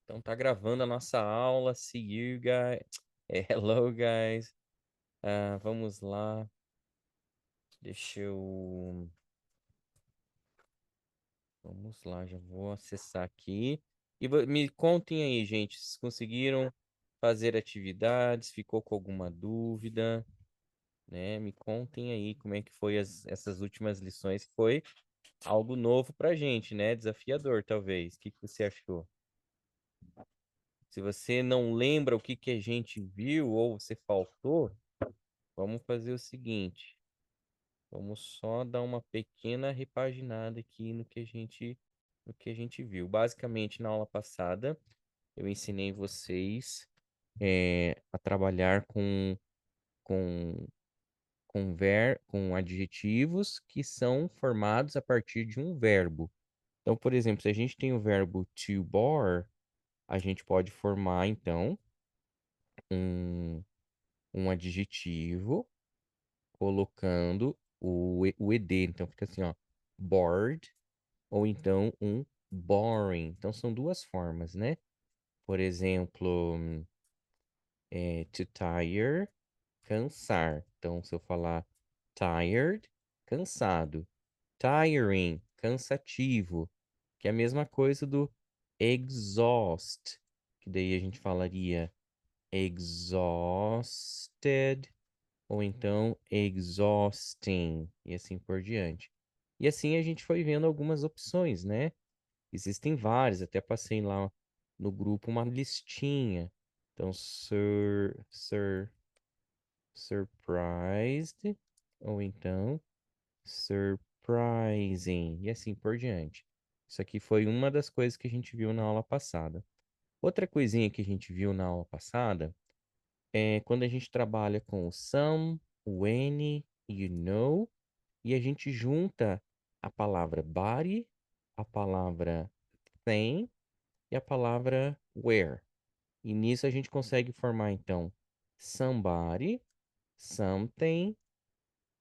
Então tá gravando a nossa aula. See you guys. Hello, guys. Vamos lá. Deixa eu. Vamos lá, já vou acessar aqui. E me contem aí, gente, se conseguiram fazer atividades, ficou com alguma dúvida, né? Me contem aí como é que foi essas últimas lições. Foi algo novo pra gente, né? Desafiador, talvez. O que que você achou? Se você não lembra o que que a gente viu ou você faltou, vamos fazer o seguinte, vamos só dar uma pequena repaginada aqui no que a gente viu. Basicamente, na aula passada, eu ensinei vocês a trabalhar com, com adjetivos que são formados a partir de um verbo. Então, por exemplo, se a gente tem o verbo to bore, a gente pode formar, então, um, um adjetivo colocando o ed. Então fica assim, ó, bored, ou então um boring. Então são duas formas, né? Por exemplo, to tire, cansar. Então se eu falar tired, cansado. Tiring, cansativo. Que é a mesma coisa do exhaust, que daí a gente falaria exhausted ou então exhausting, e assim por diante. E assim a gente foi vendo algumas opções, né? Existem várias, até passei lá no grupo uma listinha. Então, surprised, ou então surprising, e assim por diante. Isso aqui foi uma das coisas que a gente viu na aula passada. Outra coisinha que a gente viu na aula passada é quando a gente trabalha com o some, o any, you know, e a gente junta a palavra body, a palavra thing e a palavra where. E nisso a gente consegue formar, então, somebody, something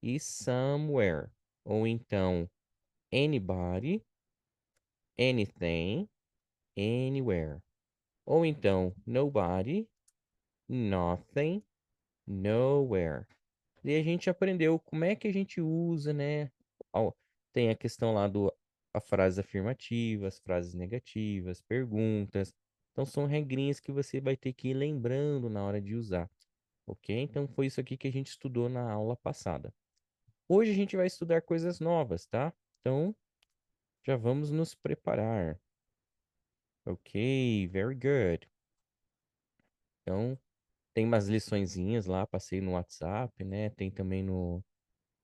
e somewhere. Ou então, anybody, anything, anywhere. Ou então, nobody, nothing, nowhere. E a gente aprendeu como é que a gente usa, né? Tem a questão lá a frase afirmativa, as frases negativas, perguntas. Então são regrinhas que você vai ter que ir lembrando na hora de usar, ok? Então foi isso aqui que a gente estudou na aula passada. Hoje a gente vai estudar coisas novas, tá? Então já vamos nos preparar. Ok, very good. Então tem umas liçõezinhas lá, passei no WhatsApp, né? Tem também no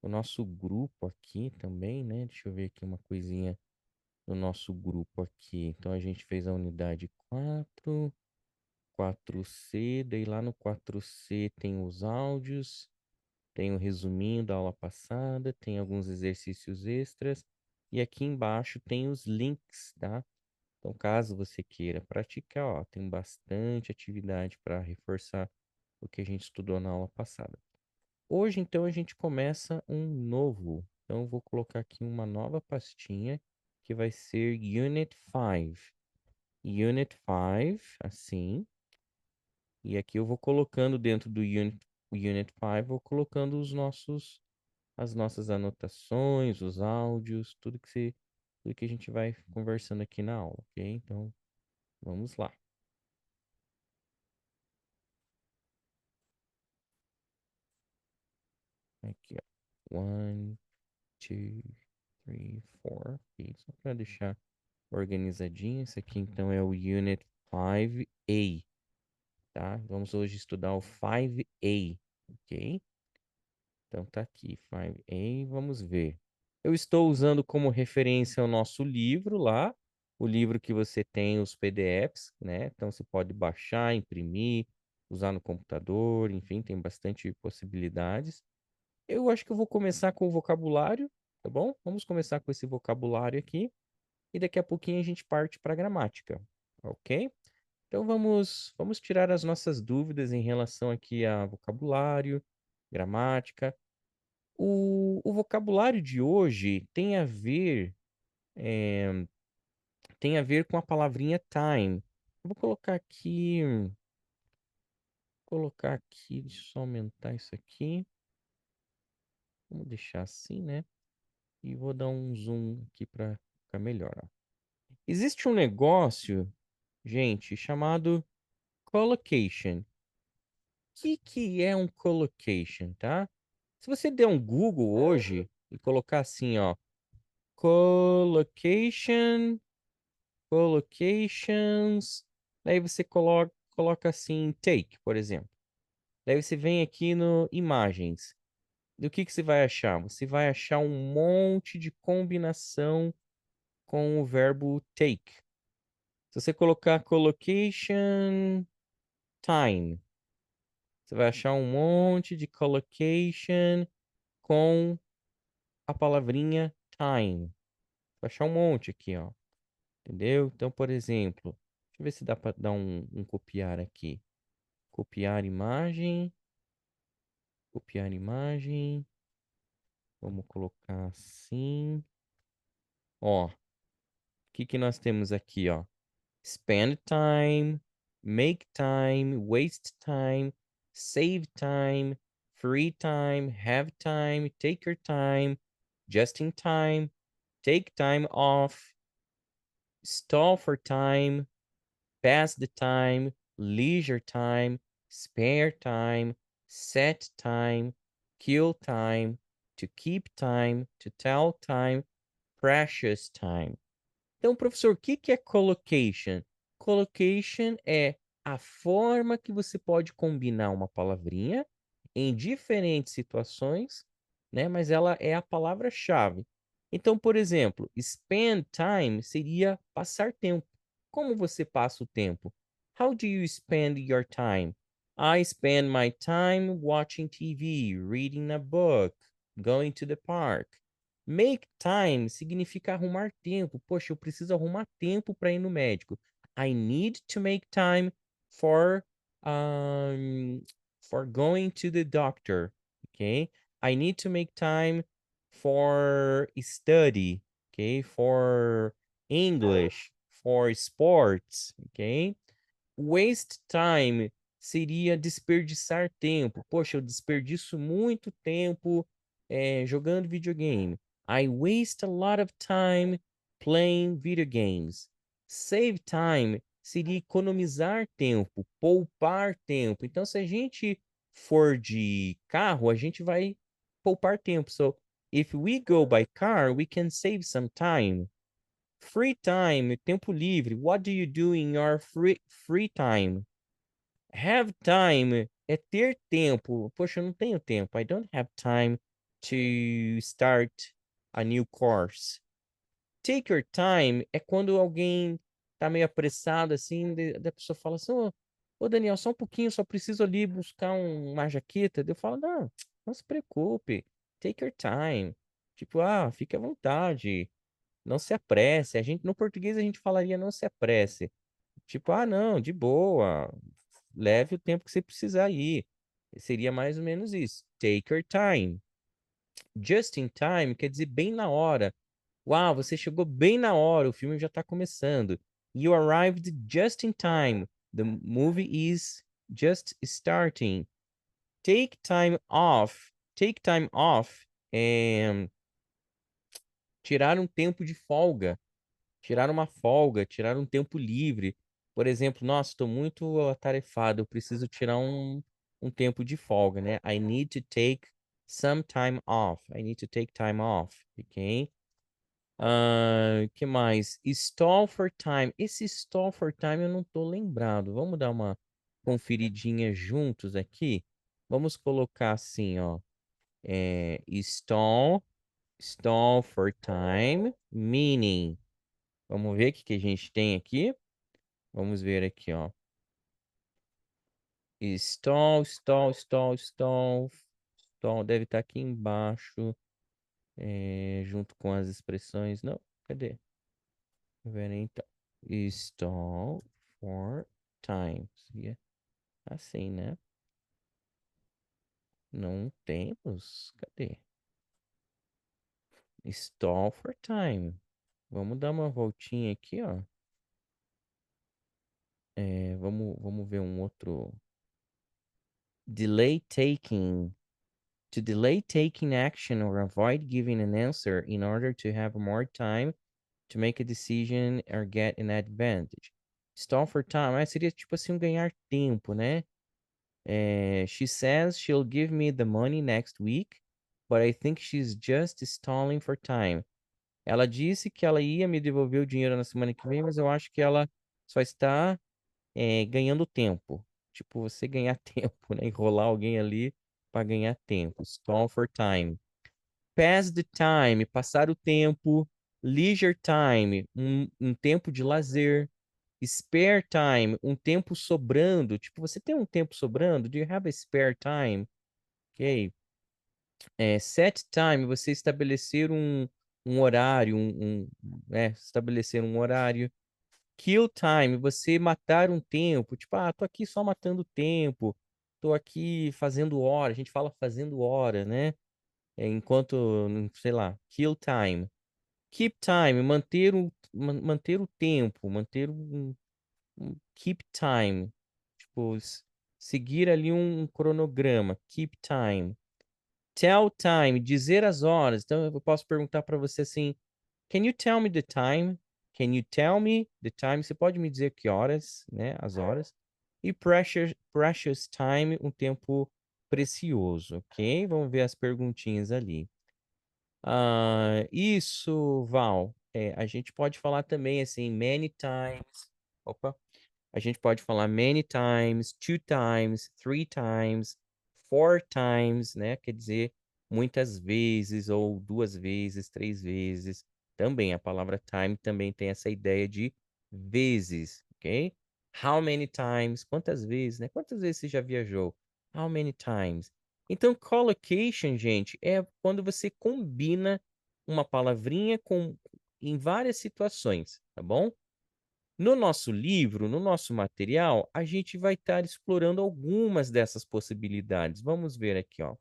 o nosso grupo aqui também, né? Deixa eu ver aqui uma coisinha no nosso grupo aqui. Então a gente fez a unidade 4C, daí lá no 4C tem os áudios, tem o resuminho da aula passada, tem alguns exercícios extras e aqui embaixo tem os links, tá? Então caso você queira praticar, ó, tem bastante atividade para reforçar o que a gente estudou na aula passada. Hoje, então, a gente começa um novo. Então, eu vou colocar aqui uma nova pastinha que vai ser Unit 5. Unit 5, assim. E aqui eu vou colocando dentro do Unit 5, vou colocando as nossas anotações, os áudios, tudo que a gente vai conversando aqui na aula, ok? Então, vamos lá. Aqui, ó. One, two, three, four. Ok, só para deixar organizadinho. Esse aqui então é o Unit 5A, tá? Vamos hoje estudar o 5A, ok? Então tá aqui, 5A, vamos ver. Eu estou usando como referência o nosso livro lá, o livro que você tem os PDFs, né? Então você pode baixar, imprimir, usar no computador, enfim, tem bastante possibilidades. Eu acho que eu vou começar com o vocabulário, tá bom? Vamos começar com esse vocabulário aqui e daqui a pouquinho a gente parte para a gramática, ok? Então vamos tirar as nossas dúvidas em relação aqui a vocabulário, gramática. O vocabulário de hoje tem a ver tem a ver com a palavrinha time. Eu vou colocar aqui, deixa eu só aumentar isso aqui. Vamos deixar assim, né? E vou dar um zoom aqui para ficar melhor, ó. Existe um negócio, gente, chamado collocation. O que é um collocation, tá? Se você der um Google hoje e colocar assim, ó, collocation, collocations, daí você coloca assim, take, por exemplo. Daí você vem aqui no imagens. Do que você vai achar? Você vai achar um monte de combinação com o verbo take. Se você colocar collocation time, você vai achar um monte de collocation com a palavrinha time. Vai achar um monte aqui, ó. Entendeu? Então, por exemplo, deixa eu ver se dá para dar um copiar aqui. Copiar imagem. Copiar imagem. Vamos colocar assim. Ó, o que nós temos aqui, ó? Spend time, make time, waste time, save time, free time, have time, take your time, just in time, take time off, stall for time, pass the time, leisure time, spare time, set time, kill time, to keep time, to tell time, precious time. Então, professor, o que é collocation? Collocation é a forma que você pode combinar uma palavrinha em diferentes situações, né? Mas ela é a palavra-chave. Então, por exemplo, spend time seria passar tempo. Como você passa o tempo? How do you spend your time? I spend my time watching TV, reading a book, going to the park. Make time significa arrumar tempo. Poxa, eu preciso arrumar tempo para ir no médico. I need to make time for um, for going to the doctor. Okay? I need to make time for study. Okay? For English, for sports. Okay? Waste time seria desperdiçar tempo. Poxa, eu desperdiço muito tempo jogando videogame. I waste a lot of time playing video games. Save time seria economizar tempo, poupar tempo. Então, se a gente for de carro, a gente vai poupar tempo. So, if we go by car, we can save some time. Free time, tempo livre. What do you do in your free time? Have time é ter tempo. Poxa, eu não tenho tempo. I don't have time to start a new course. Take your time é quando alguém tá meio apressado assim, da pessoa fala assim: ô Daniel, só um pouquinho, só preciso ali buscar uma jaqueta. Eu falo: não, não se preocupe. Take your time. Tipo, fique à vontade. Não se apresse. No português a gente falaria não se apresse. Tipo, não, de boa. Leve o tempo que você precisar ir. Seria mais ou menos isso. Take your time. Just in time quer dizer bem na hora. Uau, você chegou bem na hora, o filme já está começando. You arrived just in time. The movie is just starting. Take time off. Take time off é tirar um tempo de folga. Tirar uma folga, tirar um tempo livre. Por exemplo, nossa, estou muito atarefado, eu preciso tirar um tempo de folga, né? I need to take some time off. I need to take time off, ok? Que mais? Stall for time. Esse stall for time eu não tô lembrado. Vamos dar uma conferidinha juntos aqui. Vamos colocar assim, ó. Stall for time, meaning. Vamos ver o que a gente tem aqui. Vamos ver aqui, ó. Stall. Deve estar aqui embaixo, junto com as expressões. Não, cadê? Vamos ver então. Stall for time. Seria assim, né? Não temos. Cadê? Stall for time. Vamos dar uma voltinha aqui, ó. Vamos ver um outro. Delay taking. To delay taking action or avoid giving an answer in order to have more time to make a decision or get an advantage. Stall for time. Seria tipo assim, um ganhar tempo, né? She says she'll give me the money next week, but I think she's just stalling for time. Ela disse que ela ia me devolver o dinheiro na semana que vem, mas eu acho que ela só está ganhando tempo. Tipo, você ganhar tempo, né? Enrolar alguém ali para ganhar tempo. Stall for time. Pass the time, passar o tempo. Leisure time, um tempo de lazer. Spare time, um tempo sobrando. Tipo, você tem um tempo sobrando? Do you have a spare time? Ok. Set time, você estabelecer um horário, estabelecer um horário. Kill time, você matar um tempo. Tipo, tô aqui só matando tempo. Tô aqui fazendo hora. A gente fala fazendo hora, né? Enquanto, sei lá, kill time. Keep time, manter o tempo, manter keep time. Tipo, seguir ali um cronograma. Keep time. Tell time, dizer as horas. Então, eu posso perguntar para você assim: Can you tell me the time? Can you tell me the time? Você pode me dizer que horas, né? As horas. E precious time, um tempo precioso, ok? Vamos ver as perguntinhas ali. Isso, Val. A gente pode falar também assim, many times. Opa. A gente pode falar many times, two times, three times, four times, né? Quer dizer, muitas vezes, ou duas vezes, três vezes. Também a palavra time também tem essa ideia de vezes, ok? How many times? Quantas vezes, né? Quantas vezes você já viajou? How many times? Então, collocation, gente, é quando você combina uma palavrinha em várias situações, tá bom? No nosso livro, no nosso material, a gente vai estar explorando algumas dessas possibilidades. Vamos ver aqui, ó.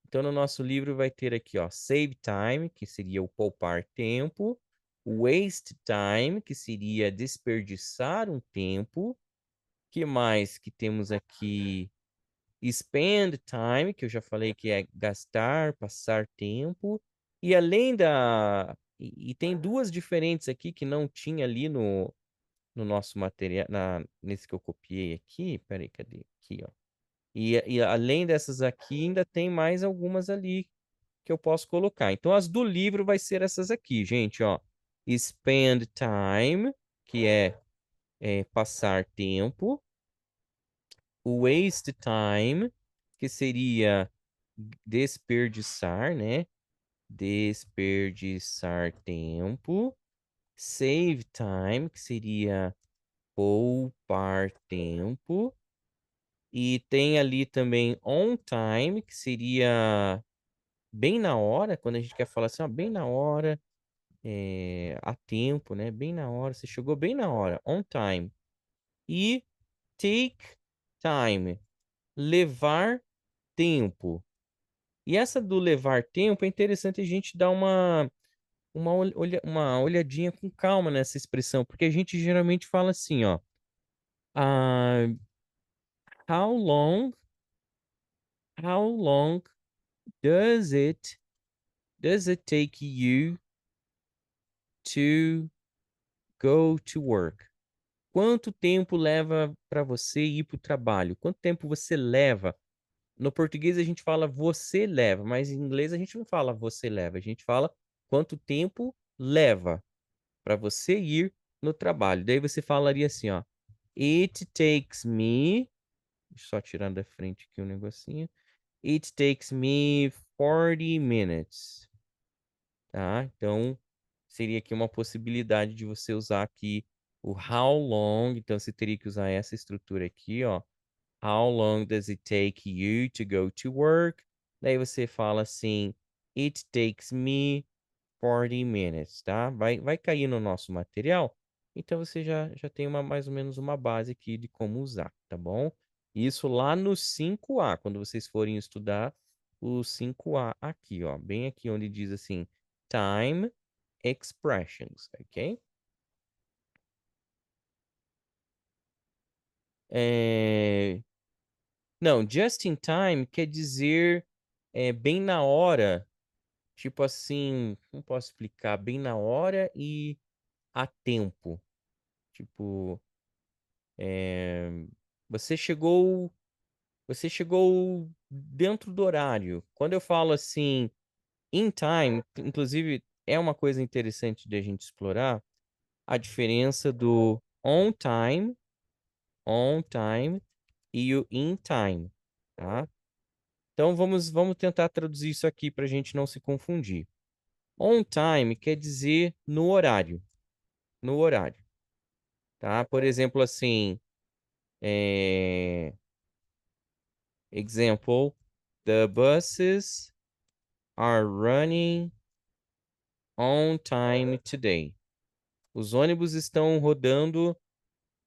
Então, no nosso livro vai ter aqui, ó, save time, que seria o poupar tempo, waste time, que seria desperdiçar um tempo. Que mais que temos aqui? Spend time, que eu já falei que é gastar, passar tempo. E além da. E tem duas diferentes aqui que não tinha ali no nosso material, nesse que eu copiei aqui. Peraí, cadê? Aqui, ó. E além dessas aqui, ainda tem mais algumas ali que eu posso colocar. Então, as do livro vai ser essas aqui, gente, ó. Spend time, que é passar tempo. Waste time, que seria desperdiçar, né? Desperdiçar tempo. Save time, que seria poupar tempo. E tem ali também on time, que seria bem na hora, quando a gente quer falar assim, ó, bem na hora, a tempo, né? Bem na hora, você chegou bem na hora, on time. E take time, levar tempo. E essa do levar tempo é interessante a gente dar uma olhadinha com calma nessa expressão, porque a gente geralmente fala assim, ó. ah, how long, how long does it take you to go to work? Quanto tempo leva para você ir para o trabalho? Quanto tempo você leva? No português a gente fala você leva, mas em inglês a gente não fala você leva, a gente fala quanto tempo leva para você ir no trabalho. Daí você falaria assim, ó. It takes me, só tirando da frente aqui um negocinho. It takes me 40 minutes, tá? Então, seria aqui uma possibilidade de você usar aqui o how long, então você teria que usar essa estrutura aqui, ó. How long does it take you to go to work? Daí você fala assim, it takes me 40 minutes, tá? Vai cair no nosso material. Então você já tem mais ou menos uma base aqui de como usar, tá bom? Isso lá no 5A, quando vocês forem estudar o 5A aqui, ó, bem aqui onde diz assim, time expressions, ok? É, Não, just in time quer dizer bem na hora. Tipo assim, como posso explicar? Bem na hora e a tempo. Tipo, é, você chegou, você chegou dentro do horário. Quando eu falo assim, in time, inclusive é uma coisa interessante de a gente explorar a diferença do on time e o in time, tá? Então vamos tentar traduzir isso aqui para a gente não se confundir. On time quer dizer no horário, tá? Por exemplo, assim, example, the buses are running on time today. Os ônibus estão rodando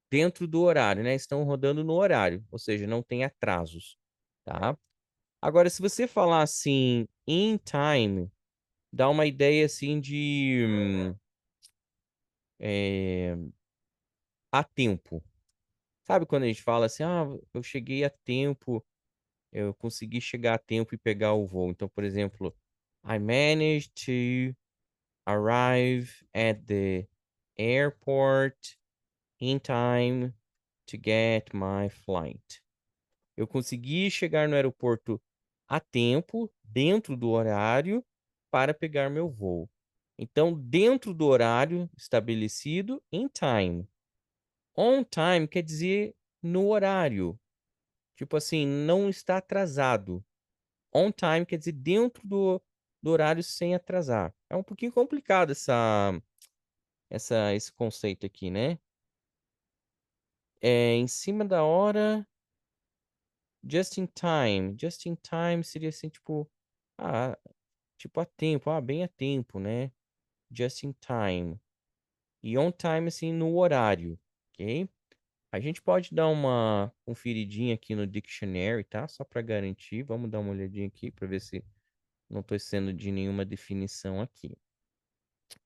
dentro do horário, né? Estão rodando no horário, ou seja, não tem atrasos, tá? Agora, se você falar assim, in time, dá uma ideia assim de é, a tempo. Sabe quando a gente fala assim, ah, eu cheguei a tempo, eu consegui chegar a tempo e pegar o voo. Então, por exemplo, I managed to arrive at the airport in time to get my flight. Eu consegui chegar no aeroporto a tempo, dentro do horário, para pegar meu voo. Então, dentro do horário estabelecido, in time. On time quer dizer no horário. Tipo assim, não está atrasado. On time quer dizer dentro do horário sem atrasar. É um pouquinho complicado esse conceito aqui, né? Em cima da hora, just in time. Just in time seria assim, ah, tipo a tempo, bem a tempo, né? Just in time. E on time, assim, no horário, ok? A gente pode dar uma conferidinha aqui no dictionary, tá? Só para garantir. Vamos dar uma olhadinha aqui para ver se não estou sendo de nenhuma definição aqui.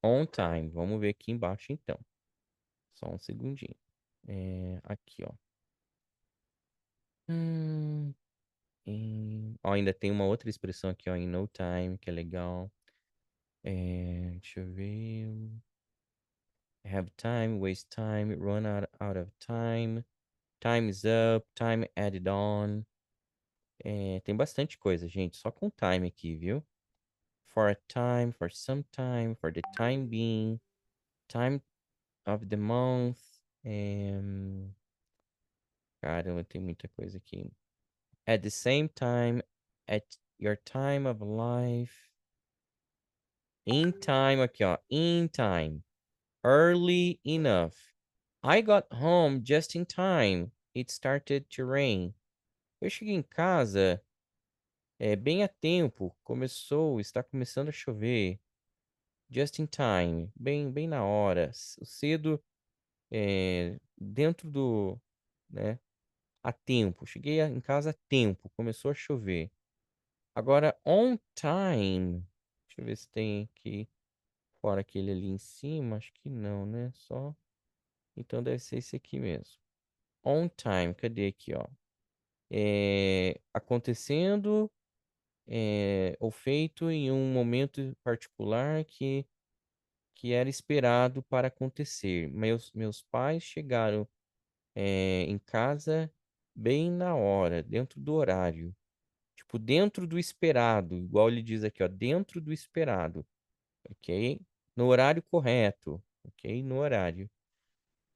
On time. Vamos ver aqui embaixo, então. Só um segundinho. Aqui, ó. Ó, ainda tem uma outra expressão aqui, ó, in no time, que é legal. Deixa eu ver. Have time, waste time, run out of time, time is up, time added on. Tem bastante coisa, gente, só com time aqui, viu? For a time, for some time, for the time being, time of the month. Caramba, tem muita coisa aqui. At the same time, at your time of life. In time, aqui, ó. In time. Early enough. I got home just in time. It started to rain. Eu cheguei em casa bem a tempo. Está começando a chover. Just in time. Bem na hora. Cedo, dentro né, a tempo. Cheguei em casa a tempo. Começou a chover. Agora, on time. Deixa eu ver se tem aqui. Fora aquele ali em cima. Acho que não, né? Só. Então deve ser esse aqui mesmo. On time. Cadê aqui, ó? Acontecendo ou feito em um momento particular que era esperado para acontecer. Meus pais chegaram em casa bem na hora, dentro do horário. Tipo, dentro do esperado, igual ele diz aqui, ó, dentro do esperado, ok? No horário correto, ok? No horário.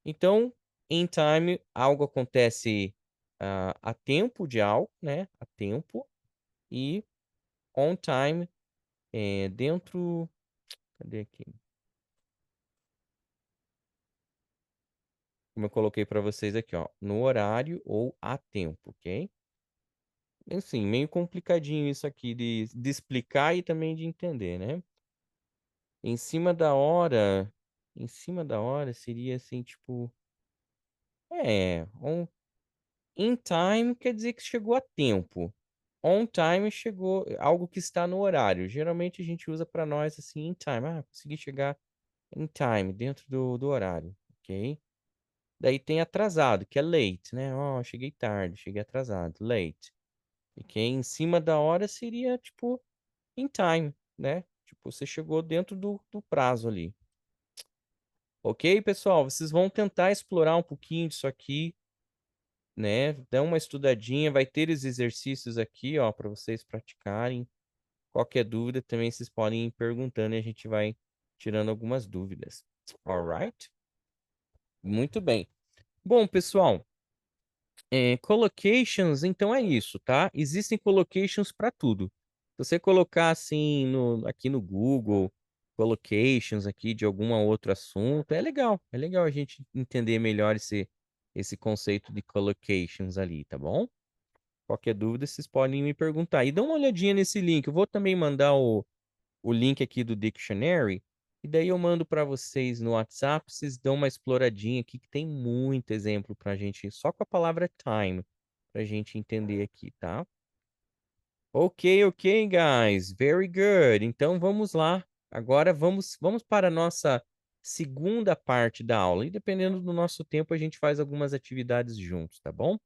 Então, in time, algo acontece a tempo de algo, né? A tempo. E on time, dentro. Cadê aqui? Como eu coloquei para vocês aqui, ó. No horário ou a tempo, ok? Assim, meio complicadinho isso aqui de explicar e também de entender, né? Em cima da hora. Em cima da hora seria assim, tipo. In time quer dizer que chegou a tempo. On time chegou algo que está no horário. Geralmente a gente usa para nós assim, in time. Ah, consegui chegar in time, dentro do horário, ok? Daí tem atrasado, que é late, né? Ó, cheguei tarde, cheguei atrasado, late. E quem em cima da hora seria, tipo, in time, né? Tipo, você chegou dentro do prazo ali. Ok, pessoal? Vocês vão tentar explorar um pouquinho disso aqui, né? Dá uma estudadinha, vai ter os exercícios aqui, ó, para vocês praticarem. Qualquer dúvida também vocês podem ir perguntando e a gente vai tirando algumas dúvidas. Alright? Muito bem. Bom, pessoal, collocations, então é isso, tá? Existem collocations para tudo. Se você colocar assim aqui no Google, collocations aqui de algum outro assunto, é legal a gente entender melhor esse conceito de collocations ali, tá bom? Qualquer dúvida, vocês podem me perguntar. E dá uma olhadinha nesse link. Eu vou também mandar o link aqui do dictionary, e daí eu mando para vocês no WhatsApp, vocês dão uma exploradinha aqui, que tem muito exemplo para a gente, só com a palavra time, para a gente entender aqui, tá? Ok, ok, guys, very good. Então vamos lá. Agora vamos para a nossa segunda parte da aula. E dependendo do nosso tempo, a gente faz algumas atividades juntos, tá bom?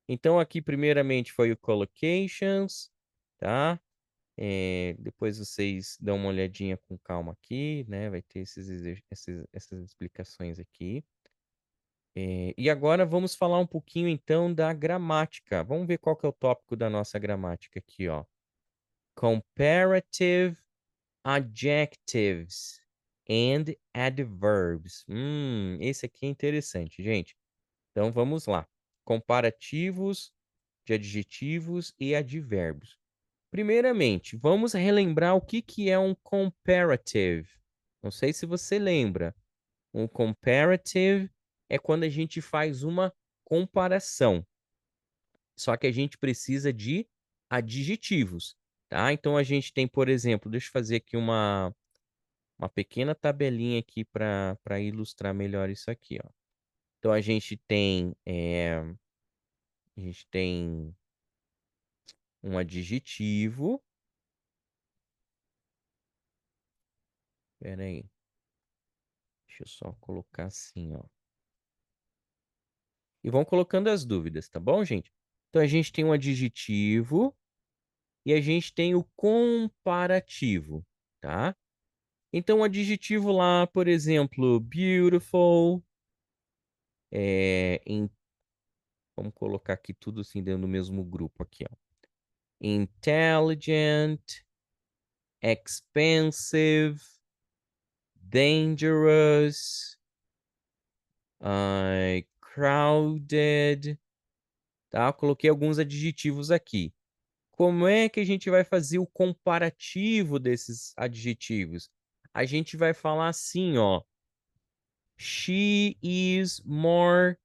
Então aqui primeiramente foi o collocations, tá? Depois vocês dão uma olhadinha com calma aqui, né? Vai ter essas explicações aqui. E agora vamos falar um pouquinho então da gramática. Vamos ver qual que é o tópico da nossa gramática aqui, ó. Comparative adjectives and adverbs. Esse aqui é interessante, gente. Então vamos lá. Comparativos de adjetivos e advérbios. Primeiramente, vamos relembrar o que é um comparative. Não sei se você lembra. Um comparative é quando a gente faz uma comparação. Só que a gente precisa de adjetivos, tá? Então a gente tem, por exemplo, deixa eu fazer aqui uma pequena tabelinha aqui para ilustrar melhor isso aqui, ó. Então a gente tem um adjetivo. Espera aí. Deixa eu só colocar assim, ó. E vão colocando as dúvidas, tá bom, gente? Então a gente tem um adjetivo e a gente tem o comparativo, tá? Então o adjetivo lá, por exemplo, beautiful, vamos colocar aqui tudo assim dentro do mesmo grupo aqui, ó. Intelligent, expensive, dangerous, crowded, tá? Coloquei alguns adjetivos aqui. Como é que a gente vai fazer o comparativo desses adjetivos? A gente vai falar assim, ó. She is more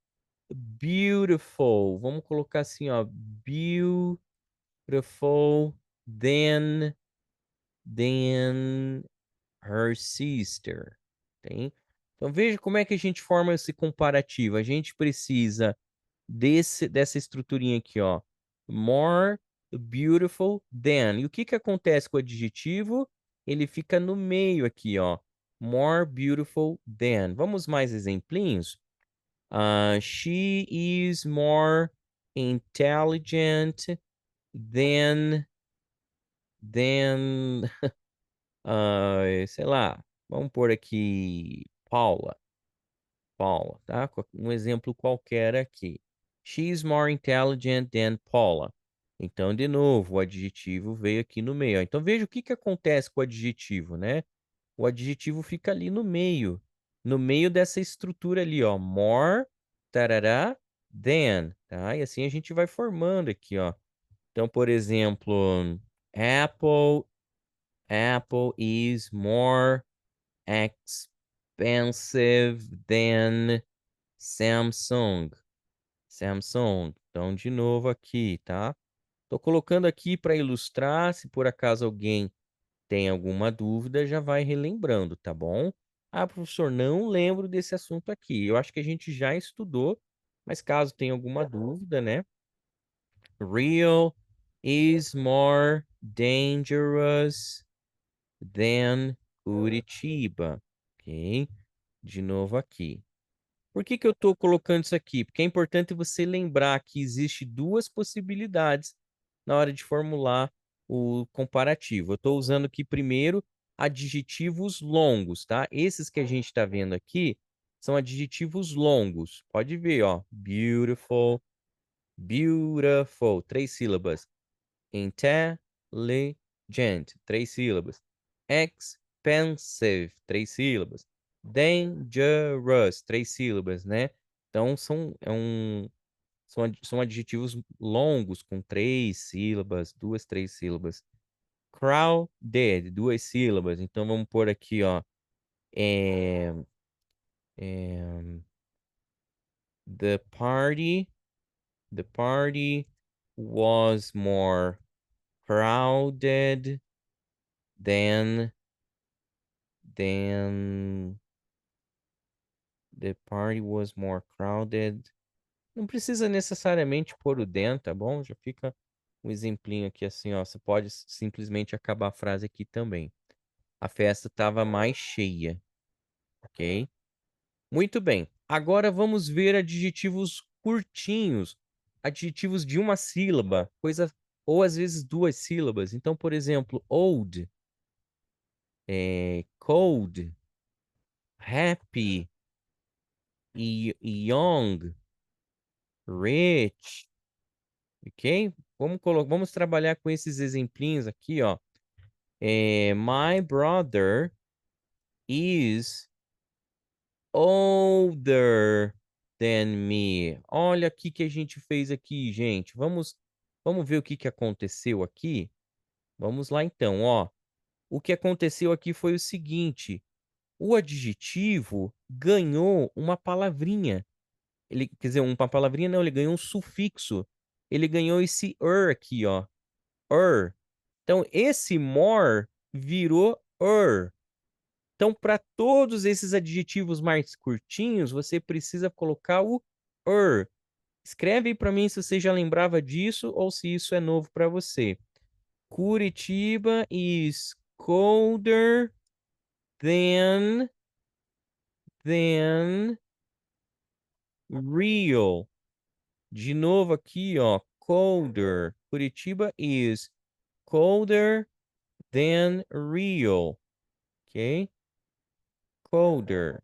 beautiful. Vamos colocar assim, ó. Beautiful than her sister. Tem? Então veja como é que a gente forma esse comparativo. A gente precisa dessa estruturinha aqui, ó. More beautiful than. E o que que acontece com o adjetivo? Ele fica no meio aqui, ó. More beautiful than. Vamos mais exemplinhos? She is more intelligent than sei lá, vamos pôr aqui Paula. Paula, tá? Um exemplo qualquer aqui. She's more intelligent than Paula. Então, de novo, o adjetivo veio aqui no meio. Então, veja o que que acontece com o adjetivo, né? O adjetivo fica ali no meio dessa estrutura ali, ó. More, tarará, than, tá? E assim a gente vai formando aqui, ó. Então, por exemplo, Apple, Apple is more expensive than Samsung. Samsung. Então, de novo aqui, tá? Tô colocando aqui para ilustrar, se por acaso alguém tem alguma dúvida, já vai relembrando, tá bom? Ah, professor, não lembro desse assunto aqui. Eu acho que a gente já estudou, mas caso tenha alguma dúvida, né? Rio is more dangerous than Curitiba. Ok? De novo aqui. Por que que eu estou colocando isso aqui? Porque é importante você lembrar que existe duas possibilidades na hora de formular o comparativo. Eu estou usando aqui primeiro adjetivos longos, tá? Esses que a gente está vendo aqui são adjetivos longos. Pode ver, ó. Beautiful, beautiful, 3 sílabas. Intelligent, 3 sílabas. Expensive, 3 sílabas. Dangerous, 3 sílabas, né? Então, são adjetivos longos, com 3 sílabas, 2, 3 sílabas. Crowded, 2 sílabas. Então, vamos pôr aqui, ó. É, é, the party, the party was more crowded than the party was more crowded. Não precisa necessariamente pôr o than, tá bom? Já fica um exemplinho aqui assim, ó. Você pode simplesmente acabar a frase aqui também. A festa estava mais cheia, ok? Muito bem. Agora vamos ver adjetivos curtinhos, adjetivos de uma sílaba, coisa ou às vezes 2 sílabas. Então, por exemplo, old, cold, happy, young, rich, ok? Vamos trabalhar com esses exemplinhos aqui, ó. My brother is older than me. Olha aqui que a gente fez aqui, gente. Vamos ver o que que aconteceu aqui? Vamos lá então, ó. O que aconteceu aqui foi o seguinte: o adjetivo ganhou uma palavrinha. Ele, quer dizer, uma palavrinha não, ele ganhou um sufixo. Ele ganhou esse aqui, ó. Então, esse more virou er. Então, para todos esses adjetivos mais curtinhos, você precisa colocar o er. Escreve aí para mim se você já lembrava disso ou se isso é novo para você. Curitiba is colder than Rio. De novo aqui, ó, colder. Curitiba is colder than Rio. Ok? Colder.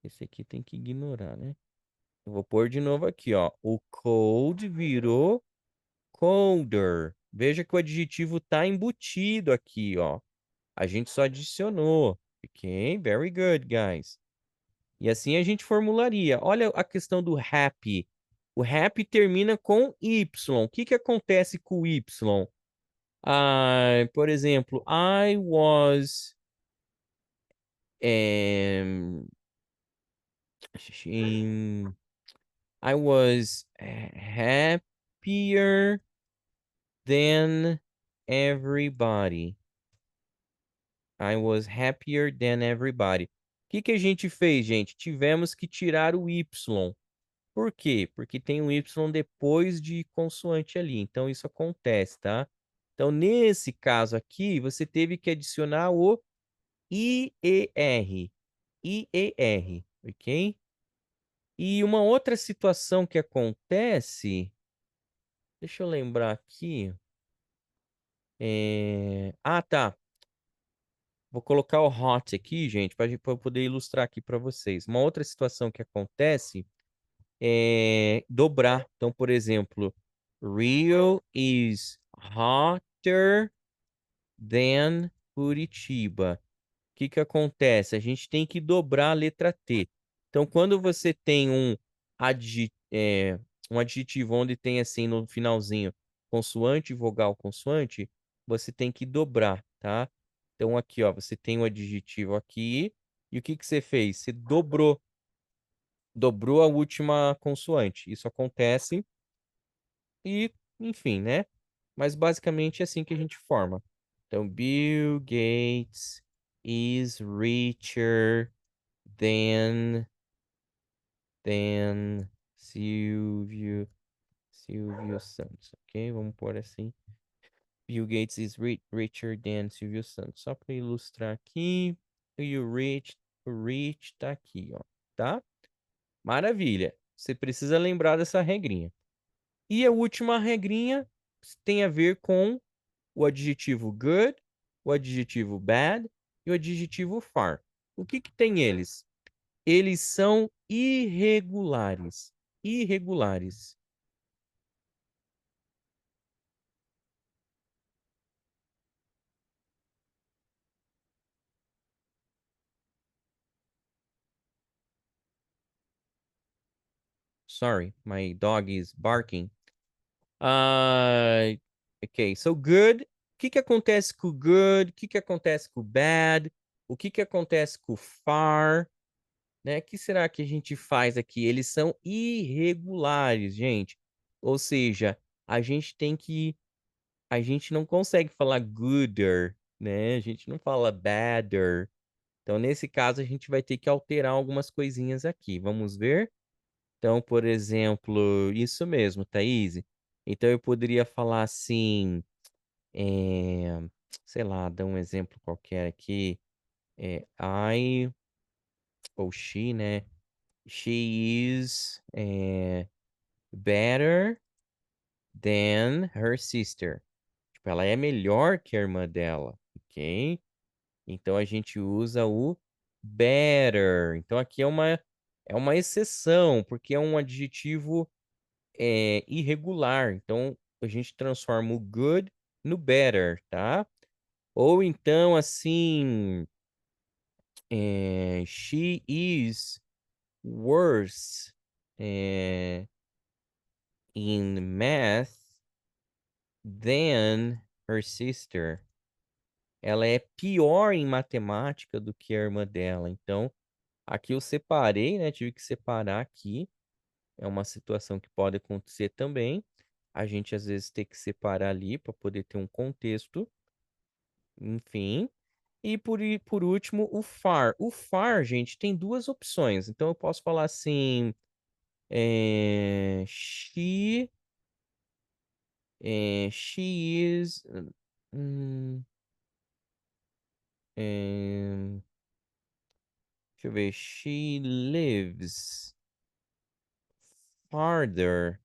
Esse aqui tem que ignorar, né? Eu vou pôr de novo aqui, ó. O cold virou colder. Veja que o adjetivo tá embutido aqui, ó. A gente só adicionou. Ok? Very good, guys. E assim a gente formularia. Olha a questão do happy. O happy termina com Y. O que que acontece com o Y? Por exemplo, I was in I was happier than everybody. I was happier than everybody. O que que a gente fez, gente? Tivemos que tirar o Y. Por quê? Porque tem um Y depois de consoante ali. Então, isso acontece, tá? Então, nesse caso aqui, você teve que adicionar o IER. IER, ok? E uma outra situação que acontece... Deixa eu lembrar aqui. Tá. Vou colocar o hot aqui, gente, para eu poder ilustrar aqui para vocês. Uma outra situação que acontece é dobrar. Então, por exemplo, Rio is hotter than Curitiba. O que que acontece? A gente tem que dobrar a letra T. Então, quando você tem um adjetivo onde tem assim no finalzinho consoante, vogal, consoante, você tem que dobrar, tá? Então, aqui, ó, você tem o adjetivo aqui. E o que que você fez? Você dobrou a última consoante. Isso acontece e, enfim, né? Mas basicamente é assim que a gente forma. Então, Bill Gates is richer than Silvio Santos, ok? Vamos pôr assim. Bill Gates is richer than Silvio Santos. Só para ilustrar aqui. E o rich tá aqui, ó, tá? Maravilha. Você precisa lembrar dessa regrinha. E a última regrinha tem a ver com o adjetivo good, o adjetivo bad e o adjetivo far. O que que tem eles? Eles são irregulares. Irregulares. Sorry, my dog is barking. Ah, ok, so good. O que que acontece com o good? O que que acontece com o bad? O que que acontece com o far? Né? O que será que a gente faz aqui? Eles são irregulares, gente. Ou seja, a gente tem que, a gente não consegue falar gooder, né? A gente não fala badder. Então, nesse caso, a gente vai ter que alterar algumas coisinhas aqui. Vamos ver? Então, por exemplo, isso mesmo, Thaís. Então, eu poderia falar assim, sei lá, dar um exemplo qualquer aqui. I ou she, né? She is better than her sister. Tipo, ela é melhor que a irmã dela, ok? Então a gente usa o better. Então aqui é uma exceção, porque é um adjetivo irregular. Então a gente transforma o good no better, tá? Ou então assim, she is worse in math than her sister. Ela é pior em matemática do que a irmã dela. Então, aqui eu separei, né? Tive que separar aqui. É uma situação que pode acontecer também. A gente às vezes tem que separar ali para poder ter um contexto. Enfim. E por último, o far. O far, gente, tem duas opções. Então eu posso falar assim: she, she is. hum, é, Deixa eu ver. She lives farther,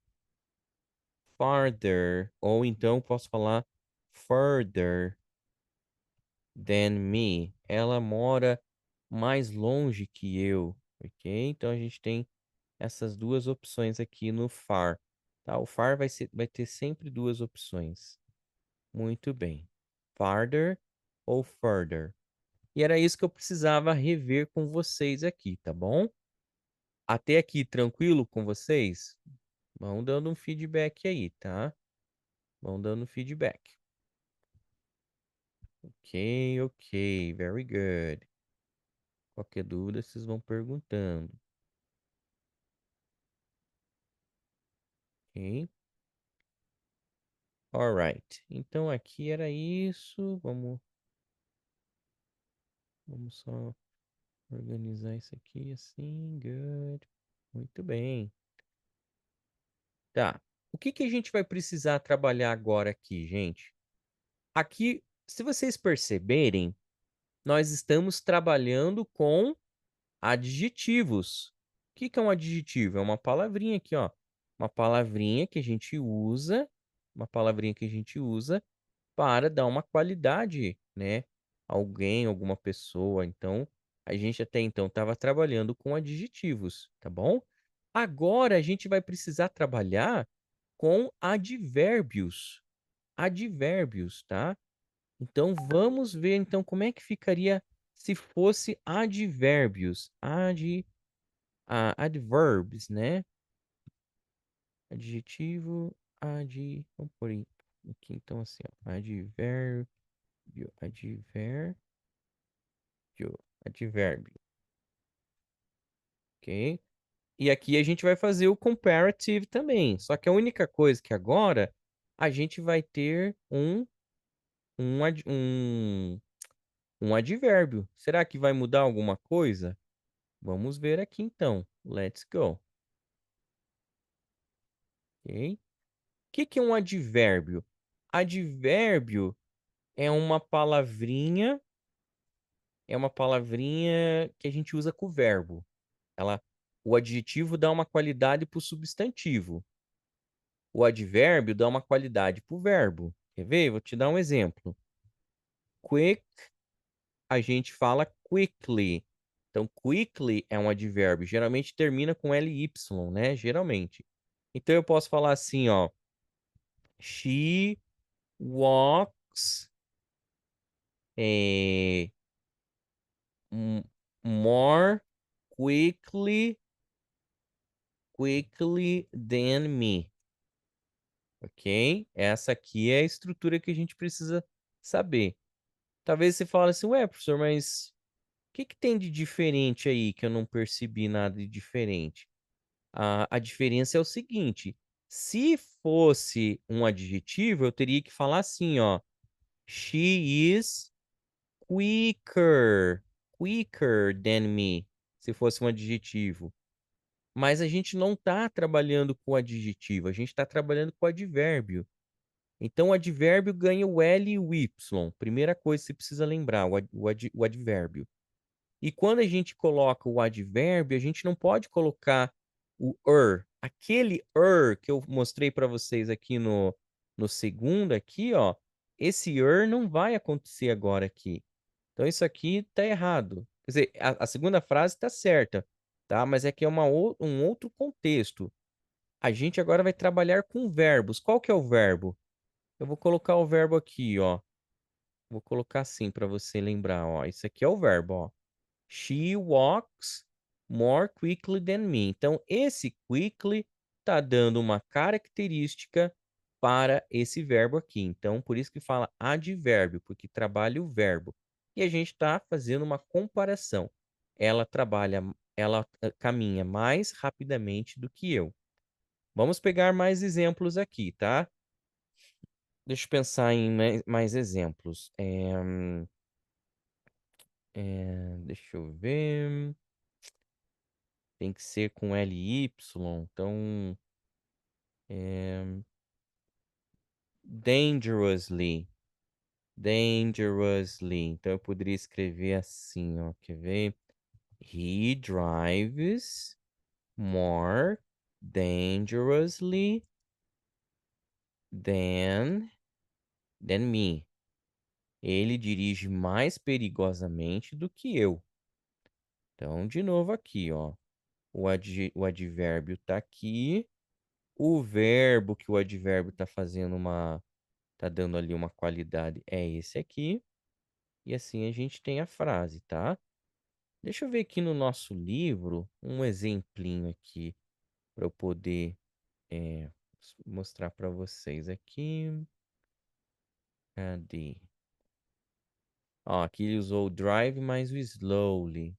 farther. Ou então posso falar further than me. Ela mora mais longe que eu, ok? Então a gente tem essas duas opções aqui no far, tá? O far vai ter sempre duas opções. Muito bem. Farther ou further. E era isso que eu precisava rever com vocês aqui, tá bom? Até aqui, tranquilo com vocês? Vão dando um feedback aí, tá? Vão dando feedback. Ok, ok, very good. Qualquer dúvida, vocês vão perguntando. Ok? Alright. Então aqui era isso. Vamos só organizar isso aqui assim. Good. Muito bem. Tá. O que que a gente vai precisar trabalhar agora aqui, gente? Aqui, se vocês perceberem, nós estamos trabalhando com adjetivos. O que que é um adjetivo? É uma palavrinha aqui, ó. Uma palavrinha que a gente usa, uma palavrinha que a gente usa para dar uma qualidade, né? A alguém, alguma pessoa. Então, a gente até então estava trabalhando com adjetivos, tá bom? Agora a gente vai precisar trabalhar com advérbios. Advérbios, tá? Então vamos ver então como é que ficaria se fosse advérbios. Adverbs, né? Adjetivo, vamos por aí. Aqui então assim, ó. Advérbio, advérbio, advérbio, ok? E aqui a gente vai fazer o comparative também. Só que a única coisa que agora a gente vai ter um, um advérbio. Será que vai mudar alguma coisa? Vamos ver aqui então. Let's go. Ok? O que que é um advérbio? Advérbio é uma palavrinha que a gente usa com o verbo. Ela o adjetivo dá uma qualidade para o substantivo. O advérbio dá uma qualidade para o verbo. Quer ver? Vou te dar um exemplo. Quick, a gente fala quickly. Então, quickly é um advérbio. Geralmente termina com ly, né? Geralmente. Então, eu posso falar assim, ó. She walks more quickly than me. Ok? Essa aqui é a estrutura que a gente precisa saber. Talvez você fale assim, ué, professor, mas o que que tem de diferente aí que eu não percebi nada de diferente? A diferença é o seguinte, se fosse um adjetivo, eu teria que falar assim, ó. She is quicker than me, se fosse um adjetivo. Mas a gente não está trabalhando com adjetivo, a gente está trabalhando com advérbio. Então, o advérbio ganha o L e o Y. Primeira coisa que você precisa lembrar, o advérbio. E quando a gente coloca o advérbio, a gente não pode colocar o Aquele que eu mostrei para vocês aqui no segundo aqui, ó, esse não vai acontecer agora aqui. Então, isso aqui está errado. Quer dizer, a segunda frase está certa, tá? Mas é que é um outro contexto. A gente agora vai trabalhar com verbos. Qual que é o verbo? Eu vou colocar o verbo aqui, ó. Vou colocar assim para você lembrar, ó. Isso aqui é o verbo, ó. She walks more quickly than me. Então, esse quickly está dando uma característica para esse verbo aqui. Então, por isso que fala advérbio, porque trabalha o verbo. E a gente está fazendo uma comparação. Ela caminha mais rapidamente do que eu. Vamos pegar mais exemplos aqui, tá? Deixa eu pensar em mais exemplos. Deixa eu ver. Tem que ser com ly. Então, dangerously. Dangerously. Então, eu poderia escrever assim, ó. Quer ver? He drives more dangerously than me. Ele dirige mais perigosamente do que eu. Então, de novo aqui, ó. O advérbio está aqui. O verbo que o advérbio está fazendo tá dando ali uma qualidade é esse aqui. E assim a gente tem a frase, tá? Deixa eu ver aqui no nosso livro um exemplinho aqui para eu poder mostrar para vocês aqui. Cadê? Ó, aqui ele usou o drive mais o slowly.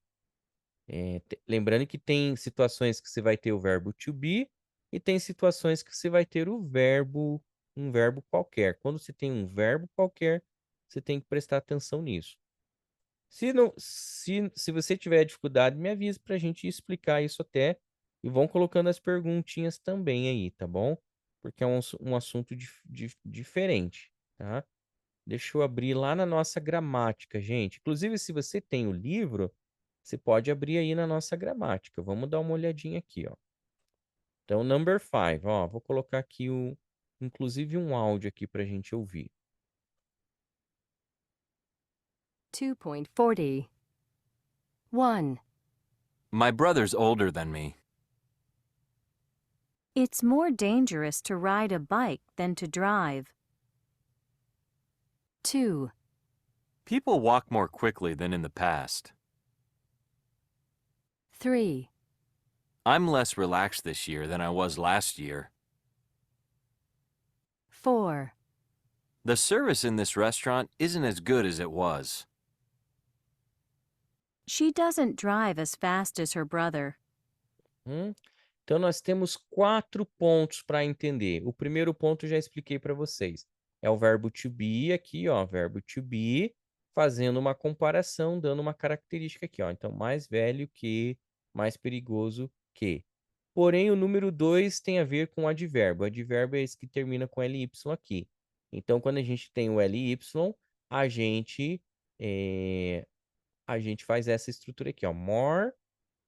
Lembrando que tem situações que você vai ter o verbo to be e tem situações que você vai ter um verbo qualquer. Quando você tem um verbo qualquer, você tem que prestar atenção nisso. Se você tiver dificuldade, me avise para a gente explicar isso até. E vão colocando as perguntinhas também aí, tá bom? Porque é um assunto diferente, tá? Deixa eu abrir lá na nossa gramática, gente. Inclusive, se você tem o livro, você pode abrir aí na nossa gramática. Vamos dar uma olhadinha aqui, ó. Então, number 5, ó. Vou colocar aqui inclusive um áudio aqui para a gente ouvir. 2.40. 1. My brother's older than me. It's more dangerous to ride a bike than to drive. 2. People walk more quickly than in the past. 3. I'm less relaxed this year than I was last year. 4. The service in this restaurant isn't as good as it was. She doesn't drive as fast as her brother. Então, nós temos 4 pontos para entender. O primeiro ponto eu já expliquei para vocês. É o verbo to be aqui, ó. Verbo to be, fazendo uma comparação, dando uma característica aqui, ó. Então, mais velho que, mais perigoso que. Porém, o número 2 tem a ver com o advérbio. O advérbio é esse que termina com ly aqui. Então, quando a gente tem o ly, a gente, a gente faz essa estrutura aqui, ó. More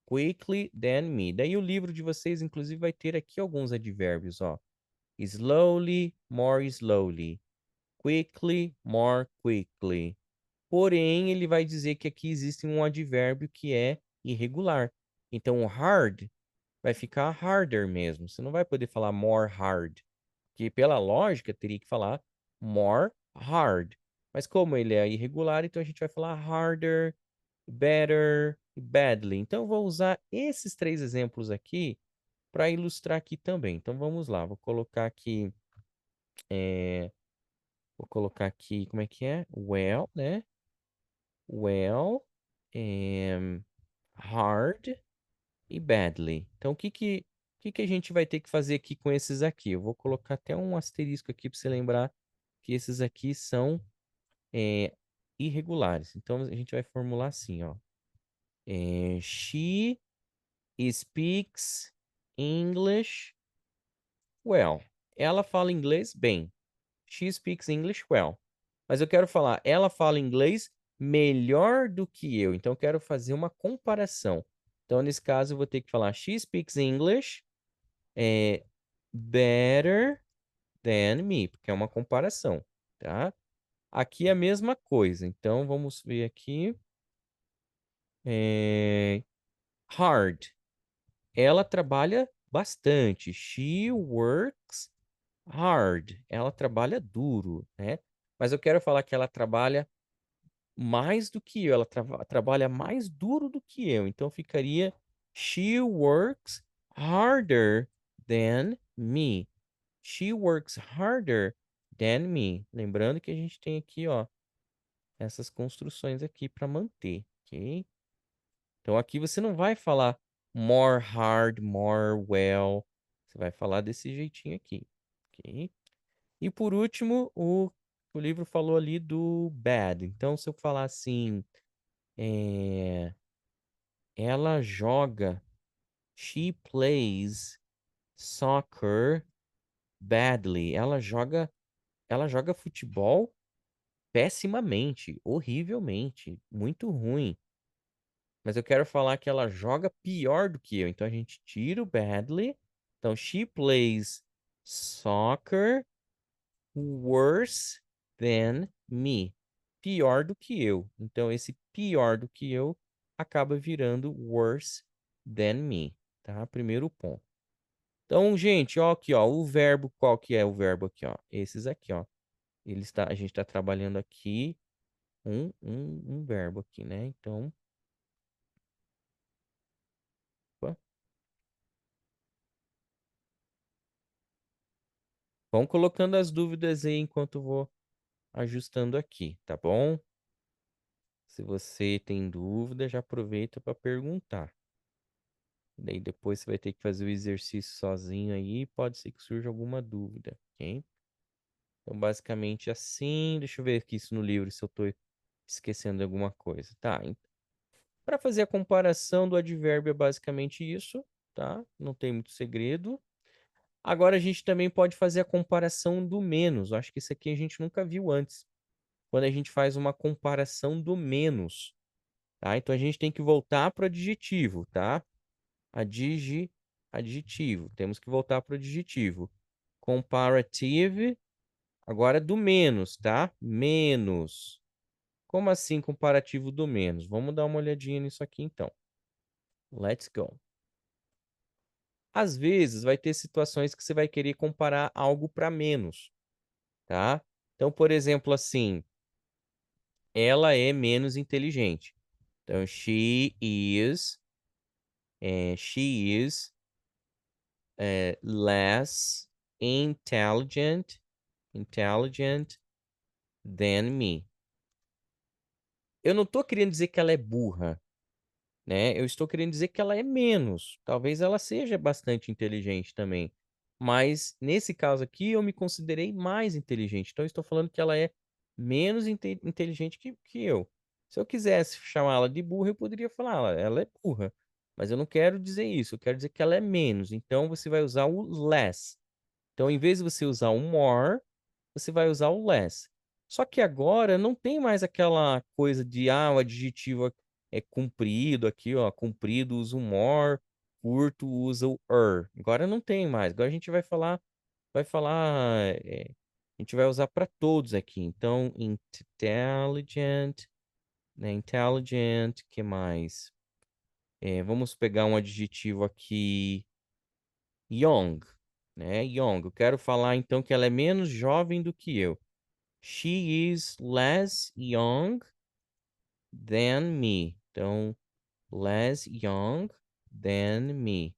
quickly than me. Daí o livro de vocês, inclusive, vai ter aqui alguns advérbios, ó. Slowly, more slowly. Quickly, more quickly. Porém, ele vai dizer que aqui existe um advérbio que é irregular. Então, o hard vai ficar harder mesmo. Você não vai poder falar more hard, que pela lógica teria que falar more hard. Mas como ele é irregular, então a gente vai falar harder, better e badly. Então, eu vou usar esses 3 exemplos aqui para ilustrar aqui também. Então, vamos lá. Vou colocar aqui, como é que é? Well, né? Well, hard e badly. Então, o que a gente vai ter que fazer aqui com esses aqui? Eu vou colocar até um asterisco aqui para você lembrar que esses aqui são irregulares. Então, a gente vai formular assim, ó. She speaks English well. Ela fala inglês bem. She speaks English well. Mas eu quero falar, ela fala inglês melhor do que eu. Então, eu quero fazer uma comparação. Então, nesse caso, eu vou ter que falar she speaks English better than me, porque é uma comparação, tá? Aqui é a mesma coisa. Então, vamos ver aqui. Hard. Ela trabalha bastante. She works hard. Ela trabalha duro, né? Mas eu quero falar que ela trabalha mais do que eu. Ela trabalha mais duro do que eu. Então ficaria she works harder than me. She works harder than me. Lembrando que a gente tem aqui, ó, essas construções aqui para manter, ok? Então aqui você não vai falar more hard, more well. Você vai falar desse jeitinho aqui, ok? E por último, o livro falou ali do bad. Então, se eu falar assim, ela joga, she plays soccer badly. Ela joga futebol pessimamente, horrivelmente, muito ruim. Mas eu quero falar que ela joga pior do que eu. Então a gente tira o badly. Então, she plays soccer worse than me. Pior do que eu. Então, esse pior do que eu acaba virando worse than me, tá? Primeiro ponto. Então, gente, ó, aqui, ó, o verbo, qual que é o verbo aqui, ó? Esses aqui, ó. A gente está trabalhando aqui um verbo aqui, né? Então, opa, vão colocando as dúvidas aí enquanto eu vou ajustando aqui, tá bom? Se você tem dúvida, já aproveita para perguntar. Daí depois você vai ter que fazer o exercício sozinho aí, pode ser que surja alguma dúvida, ok? Então, basicamente assim, deixa eu ver aqui isso no livro, se eu estou esquecendo de alguma coisa. Tá, para fazer a comparação do advérbio é basicamente isso, tá? Não tem muito segredo. Agora a gente também pode fazer a comparação do menos. Eu acho que isso aqui a gente nunca viu antes. Quando a gente faz uma comparação do menos, tá? Então a gente tem que voltar para o adjetivo, tá? Adjetivo. Temos que voltar para o adjetivo. Comparative. Agora do menos, tá? Menos. Como assim comparativo do menos? Vamos dar uma olhadinha nisso aqui então. Let's go. Às vezes vai ter situações que você vai querer comparar algo para menos, tá? Então, por exemplo, assim, ela é menos inteligente. Então, she is less intelligent than me. Eu não estou querendo dizer que ela é burra, né? Eu estou querendo dizer que ela é menos. Talvez ela seja bastante inteligente também. Mas nesse caso aqui, eu me considerei mais inteligente. Então, eu estou falando que ela é menos inteligente que eu. Se eu quisesse chamá-la de burra, eu poderia falar, ela é burra. Mas eu não quero dizer isso. Eu quero dizer que ela é menos. Então, você vai usar o less. Então, em vez de você usar o more, você vai usar o less. Só que agora não tem mais aquela coisa de, o adjetivo é comprido aqui, ó. Comprido usa o more, curto usa o Agora não tem mais. Agora a gente a gente vai usar para todos aqui. Então, intelligent, né? Intelligent, que mais? Vamos pegar um adjetivo aqui, young, né? Young. Eu quero falar então que ela é menos jovem do que eu. She is less young than me. Então, less young than me.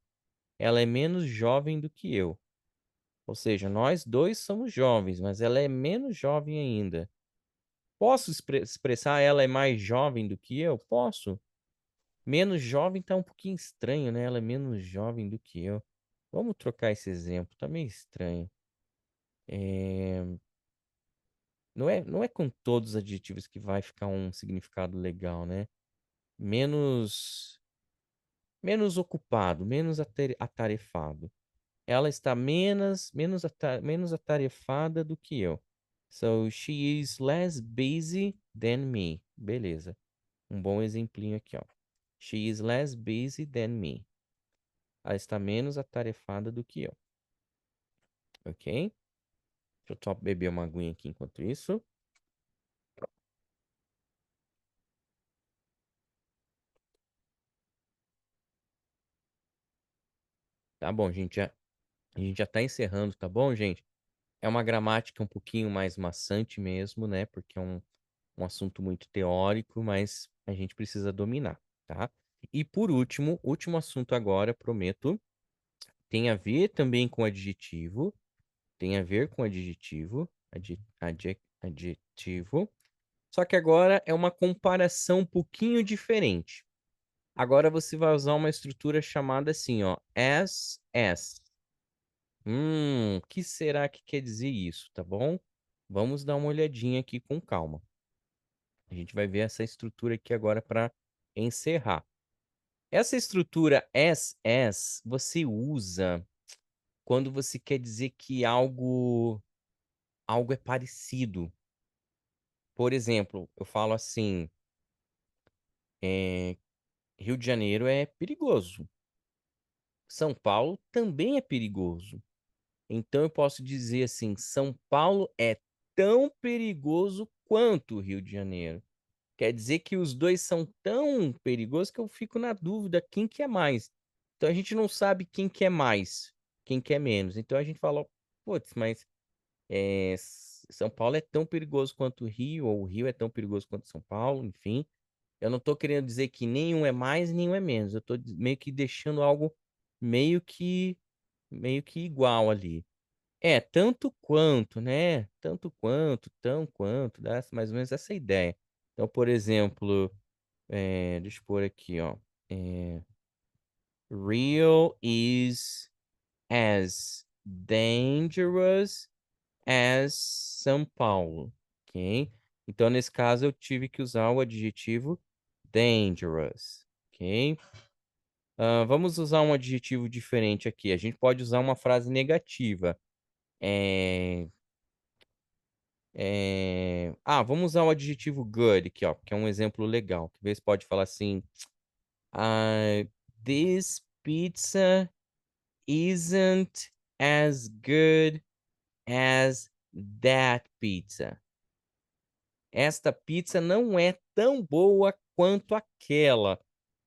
Ela é menos jovem do que eu. Ou seja, nós dois somos jovens, mas ela é menos jovem ainda. Posso expressar ela é mais jovem do que eu? Posso. Menos jovem tá um pouquinho estranho, né? Ela é menos jovem do que eu. Vamos trocar esse exemplo, tá meio estranho. Não é com todos os adjetivos que vai ficar um significado legal, né? Menos, menos ocupado, menos atarefado. Ela está menos atarefada do que eu. So she is less busy than me. Beleza. Um bom exemplinho aqui, ó. She is less busy than me. Ela está menos atarefada do que eu. Ok? Deixa eu só beber uma aguinha aqui enquanto isso. Tá bom, a gente já tá encerrando, tá bom, gente? É uma gramática um pouquinho mais maçante mesmo, né? Porque é um assunto muito teórico, mas a gente precisa dominar, tá? E por último assunto agora, prometo, tem a ver também com adjetivo, tem a ver com adjetivo, adjetivo, só que agora é uma comparação um pouquinho diferente. Agora você vai usar uma estrutura chamada assim, ó, as. O que será que quer dizer isso, tá bom? Vamos dar uma olhadinha aqui com calma. A gente vai ver essa estrutura aqui agora para encerrar. Essa estrutura as você usa quando você quer dizer que algo é parecido. Por exemplo, eu falo assim, Rio de Janeiro é perigoso. São Paulo também é perigoso. Então eu posso dizer assim, São Paulo é tão perigoso quanto o Rio de Janeiro. Quer dizer que os dois são tão perigosos que eu fico na dúvida quem que é mais. Então a gente não sabe quem que é mais, quem que é menos. Então a gente fala, putz, mas São Paulo é tão perigoso quanto o Rio, ou o Rio é tão perigoso quanto São Paulo, enfim. Eu não estou querendo dizer que nenhum é mais, nenhum é menos. Eu estou meio que deixando algo meio que meio que igual ali. Tanto quanto, né? Tanto quanto, tão quanto, dá mais ou menos essa ideia. Então, por exemplo, deixa eu pôr aqui, ó. Rio is as dangerous as São Paulo, ok? Então, nesse caso, eu tive que usar o adjetivo dangerous, ok? Vamos usar um adjetivo diferente aqui. A gente pode usar uma frase negativa. Vamos usar o adjetivo good aqui, ó, que é um exemplo legal. Que vez pode falar assim: this pizza isn't as good as that pizza. Esta pizza não é tão boa quanto aquela.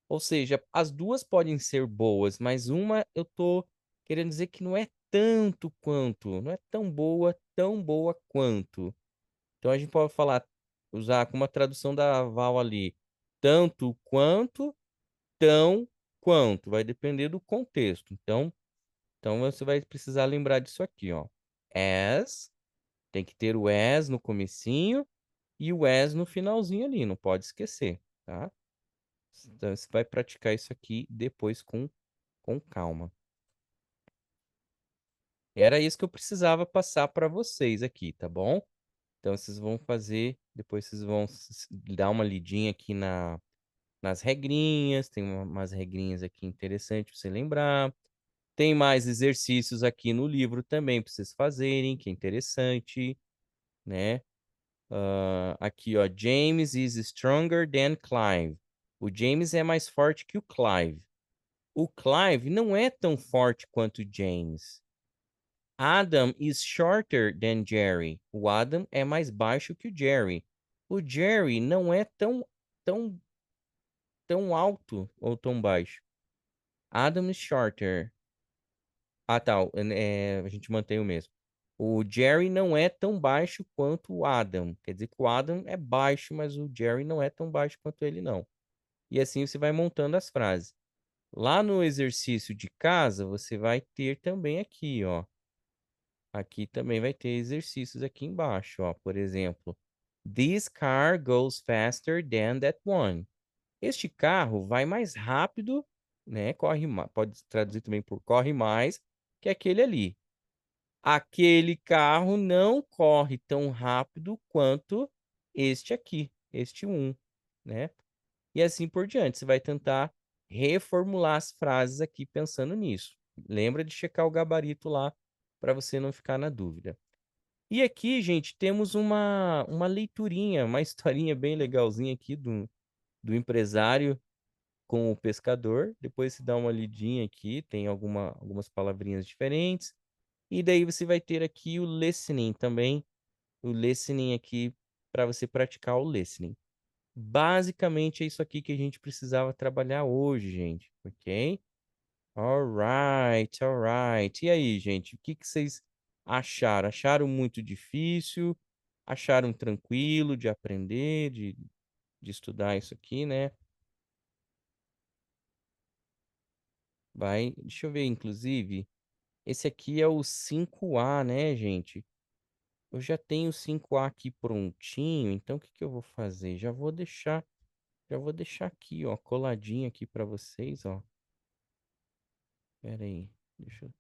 Ou seja, as duas podem ser boas, mas uma eu tô querendo dizer que não é tanto quanto, não é tão boa quanto. Então a gente pode usar como a tradução da Val ali, tanto quanto, tão quanto, vai depender do contexto. Então você vai precisar lembrar disso aqui, ó. As, tem que ter o as no comecinho e o as no finalzinho ali, não pode esquecer, tá? Então você vai praticar isso aqui depois com calma. Era isso que eu precisava passar para vocês aqui, tá bom? Então vocês vão fazer, depois vocês vão dar uma lidinha aqui nas regrinhas, tem umas regrinhas aqui interessantes para você lembrar. Tem mais exercícios aqui no livro também para vocês fazerem, que é interessante, né? Aqui, ó, James is stronger than Clive. O James é mais forte que o Clive. O Clive não é tão forte quanto o James. Adam is shorter than Jerry. O Adam é mais baixo que o Jerry. O Jerry não é tão, tão alto ou tão baixo. Adam is shorter. Ah, tá. A gente mantém o mesmo. O Jerry não é tão baixo quanto o Adam. Quer dizer que o Adam é baixo, mas o Jerry não é tão baixo quanto ele, não. E assim você vai montando as frases. Lá no exercício de casa, você vai ter também aqui, ó. Aqui também vai ter exercícios aqui embaixo, ó. Por exemplo, this car goes faster than that one. Este carro vai mais rápido, né? Pode traduzir também por corre mais que aquele ali. Aquele carro não corre tão rápido quanto este aqui, este um, né? E assim por diante. Você vai tentar reformular as frases aqui pensando nisso. Lembra de checar o gabarito lá para você não ficar na dúvida. E aqui, gente, temos uma leiturinha, uma historinha bem legalzinha aqui do empresário com o pescador. Depois se dá uma lidinha aqui, tem algumas palavrinhas diferentes. E daí você vai ter aqui o listening também, o listening aqui para você praticar o listening. Basicamente é isso aqui que a gente precisava trabalhar hoje, gente, ok? Alright, alright. E aí, gente, o que vocês acharam? Acharam muito difícil? Acharam tranquilo de aprender, de estudar isso aqui, né? Deixa eu ver, inclusive, esse aqui é o 5A, né, gente? Eu já tenho o 5A aqui prontinho, então o que que eu vou fazer? Já vou deixar aqui, ó, coladinho aqui para vocês, ó. Pera aí, deixa eu...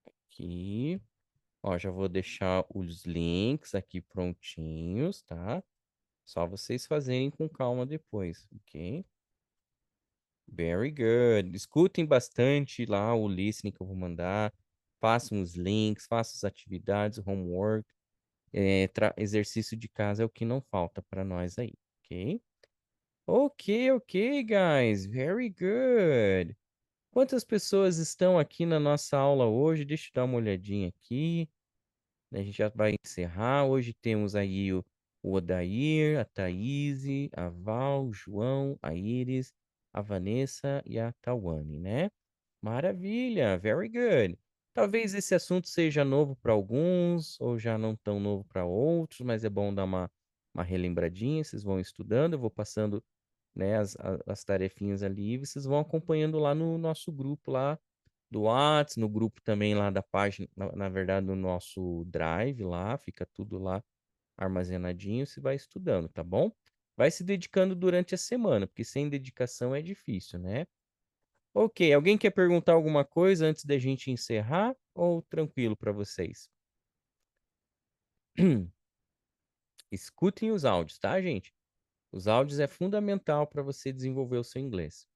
Aqui, ó, já vou deixar os links aqui prontinhos, tá? Só vocês fazerem com calma depois, ok? Very good. Escutem bastante lá o listening que eu vou mandar. Façam os links, façam as atividades, homework. Exercício de casa é o que não falta para nós aí, ok? Ok, ok, guys. Very good. Quantas pessoas estão aqui na nossa aula hoje? Deixa eu dar uma olhadinha aqui. A gente já vai encerrar. Hoje temos aí o Odair, a Thaís, a Val, o João, a Iris, a Vanessa e a Tawane, né? Maravilha, very good. Talvez esse assunto seja novo para alguns, ou já não tão novo para outros, mas é bom dar uma relembradinha. Vocês vão estudando, eu vou passando, né, as tarefinhas ali, e vocês vão acompanhando lá no nosso grupo lá do Whats, no grupo também lá da página, na verdade, no nosso Drive lá, fica tudo lá armazenadinho, você vai estudando, tá bom? Vai se dedicando durante a semana, porque sem dedicação é difícil, né? Ok, alguém quer perguntar alguma coisa antes da gente encerrar? Ou tranquilo para vocês? Escutem os áudios, tá, gente? Os áudios é fundamental para você desenvolver o seu inglês.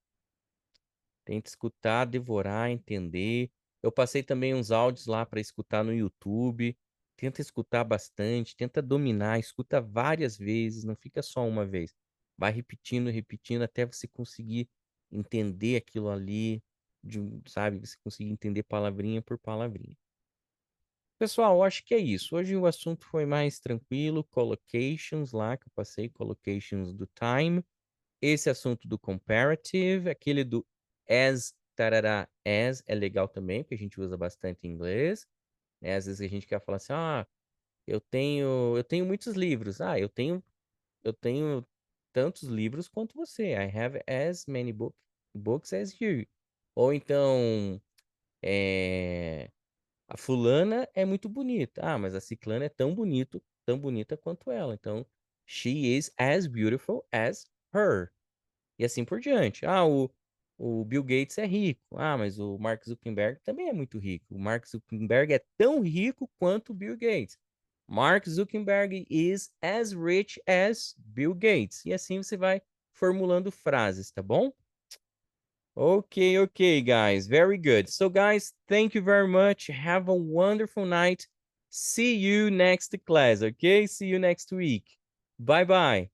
Tenta escutar, devorar, entender. Eu passei também uns áudios lá para escutar no YouTube. Tenta escutar bastante, tenta dominar, escuta várias vezes, não fica só uma vez. Vai repetindo, repetindo até você conseguir entender aquilo ali, sabe? Você conseguir entender palavrinha por palavrinha. Pessoal, eu acho que é isso. Hoje o assunto foi mais tranquilo, collocations lá, que eu passei, collocations do time. Esse assunto do comparative, aquele do as, tarará, as, é legal também, porque a gente usa bastante em inglês, né? Às vezes a gente quer falar assim, eu tenho muitos livros. Eu tenho tantos livros quanto você. I have as many books as you. Ou então, a fulana é muito bonita. Ah, mas a ciclana é tão bonita quanto ela. Então, she is as beautiful as her. E assim por diante. O Bill Gates é rico. Ah, mas o Mark Zuckerberg também é muito rico. O Mark Zuckerberg é tão rico quanto o Bill Gates. Mark Zuckerberg is as rich as Bill Gates. E assim você vai formulando frases, tá bom? Okay, okay, guys. Very good. So, guys, thank you very much. Have a wonderful night. See you next class, okay? See you next week. Bye bye.